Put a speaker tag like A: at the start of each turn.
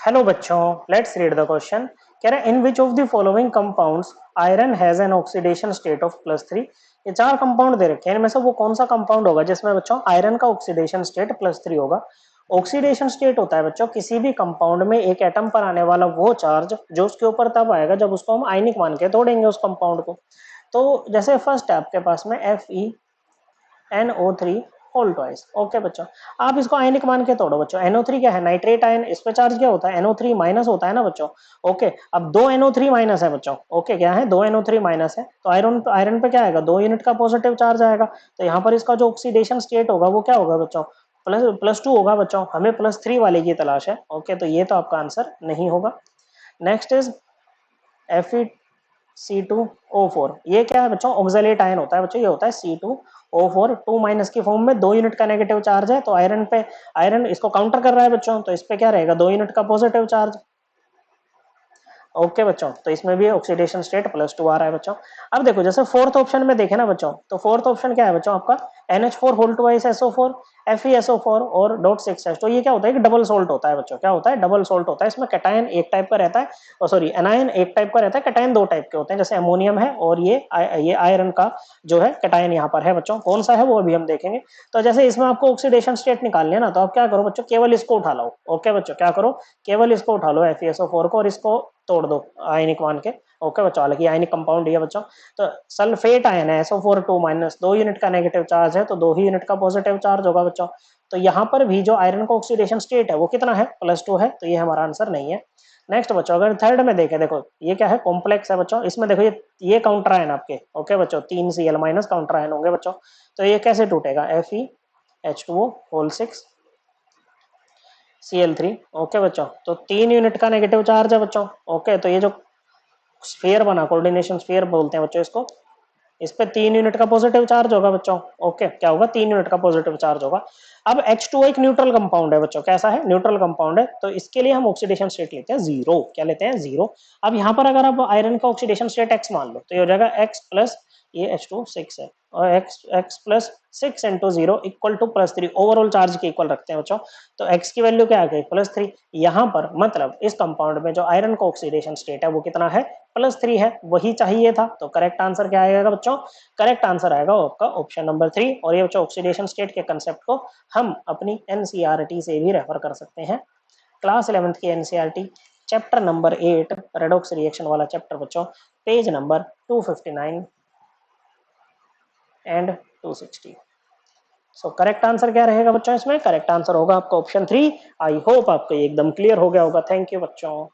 A: Hello बच्चों, let's read the question. कह रहा है in which of the following compounds iron has an oxidation state of +3। ये चार कंपाउंड दे रखे हैं, इनमें से वो कौन सा कंपाउंड होगा जिसमें बच्चों आयरन का ऑक्सीडेशन स्टेट +3 होगा। ऑक्सीडेशन स्टेट होता है बच्चों किसी भी कंपाउंड में एक एटम पर आने वाला वो चार्ज जो उसके ऊपर तब आएगा जब उसको हम आयनिक मान के तोड़ेंगे उस कंपाउंड को। तो जैसे फर्स्ट है आपके पास में FeNO3 होल ट्वाइस। ओके बच्चों, आप इसको आयनिक मान के तोड़ो बच्चों। NO3 क्या है? Nitrate ion. इस पे चार्ज क्या होता है? NO3 माइनस होता है ना बच्चों। ओके, अब दो NO3 माइनस है बच्चों। ओके, क्या है? दो NO3 माइनस है, तो आयरन आयरन पे क्या आएगा? 2 यूनिट का पॉजिटिव चार्ज आएगा। तो यहाँ पर इसका जो ऑक्सीडेशन स्टेट होगा वो क्या होगा बच्चों? +2 होगा बच्चों। हमें +3 वाले की तलाश है। ओके, तो ये तो आपका आंसर नहीं होगा। Next is Fe C2O4। ये क्या है बच्चों? ऑक्सलेट आयन होता है बच्चों। ये होता है C2O4, 2 माइनस की फॉर्म में, 2 यूनिट का नेगेटिव चार्ज है। तो आयरन पे, आयरन इसको काउंटर कर रहा है बच्चों, तो इस पे क्या रहेगा? 2 यूनिट का पॉजिटिव चार्ज। ओके बच्चों, तो इसमें भी ऑक्सीडेशन स्टेट +2 आ रहा है बच्चों। अब देखो जैसे फोर्थ ऑप्शन में देखे ना बच्चों, तो फोर्थ ऑप्शन क्या है बच्चों आपका? NH4 whole twice SO4, FeSO4 और .6H। तो ये क्या होता है? कि डबल सोल्ट होता है बच्चों। क्या होता है? डबल सोल्ट होता है। इसमें कैटायन एक टाइप का रहता है, सॉरी एनायन एक टाइप का रहता है, कैटायन दो टाइप के होते हैं। जैसे अमोनियम है और ये आयरन का जो है कैटायन यहाँ पर है बच्चों। कौन सा है वो अभी हम देखेंगे। तो जैसे इसमें आपको ऑक्सीडेशन स्टेट निकालनी है ना, तो आप क्या करो बच्चों? केवल इसको उठा लो। ओके बच्चों, क्या करो? केवल इसको उठा लो FeSO4 को, और इसको तोड़ दो आयनिक मान के। ओके बच्चों, हालांकि आयनिक कंपाउंड ही है बच्चों। तो सल्फेट आयन है SO4 2 माइनस, 2 यूनिट का नेगेटिव चार्ज है, तो 2 ही यूनिट का पॉजिटिव चार्ज होगा बच्चों। तो यहाँ पर भी जो आयरन का ऑक्सीडेशन स्टेट है वो कितना है? +2 है। तो ये हमारा आंसर नहीं है। नेक्स्ट बच्चों, अगर थर्ड में देखें, देखो ये क्या है? कॉम्प्लेक्स है बच्चों। इसमें देखो ये काउंटर आयन आपके। ओके बच्चों, 3 Cl माइनस काउंटर आयन होंगे बच्चों। तो ये कैसे टूटेगा? FeH2O whole 6 Cl3। ओके बच्चों, तो 3 यूनिट का नेगेटिव चार्ज है बच्चों। ओके, तो ये जो स्फीयर बना, कोऑर्डिनेशन स्फीयर बोलते हैं बच्चों इसको, इस पे 3 यूनिट का पॉजिटिव चार्ज होगा बच्चों। ओके, क्या होगा? 3 यूनिट का पॉजिटिव चार्ज होगा। अब H2O एक न्यूट्रल कंपाउंड है बच्चों। कैसा है? न्यूट्रल कंपाउंड है। तो इसके लिए हम ऑक्सीडेशन स्टेट लेते हैं 0। क्या लेते हैं? 0। अब यहाँ पर अगर आप आयरन का ऑक्सीडेशन स्टेट X मान लो, तो ये हो जाएगा X प्लस ये H2 6 है, और X plus 6 into 0 equal to +3। Overall charge के इक्वल रखते हैं बच्चों। तो X की वैल्यू क्या आ गई? +3। यहाँ पर मतलब इस कंपाउंड में जो आयरन का ऑक्सीडेशन स्टेट है वो कितना है? +3 है। वही चाहिए था। तो करेक्ट आंसर क्या आएगा बच्चों? करेक्ट आंसर आएगा आपका ऑप्शन नंबर 3। और ये बच्चों ऑक्सीडेशन स्टेट के कंसेप्ट को हम अपनी NCERT से भी रेफर कर सकते हैं। क्लास 11th की NCERT chapter number 8 redox reaction वाला चैप्टर बच्चों, page number 259 and 260। So correct answer क्या रहेगा बच्चों? इसमें करेक्ट आंसर होगा आपका ऑप्शन 3। आई होप आपको एकदम क्लियर हो गया होगा। थैंक यू बच्चों।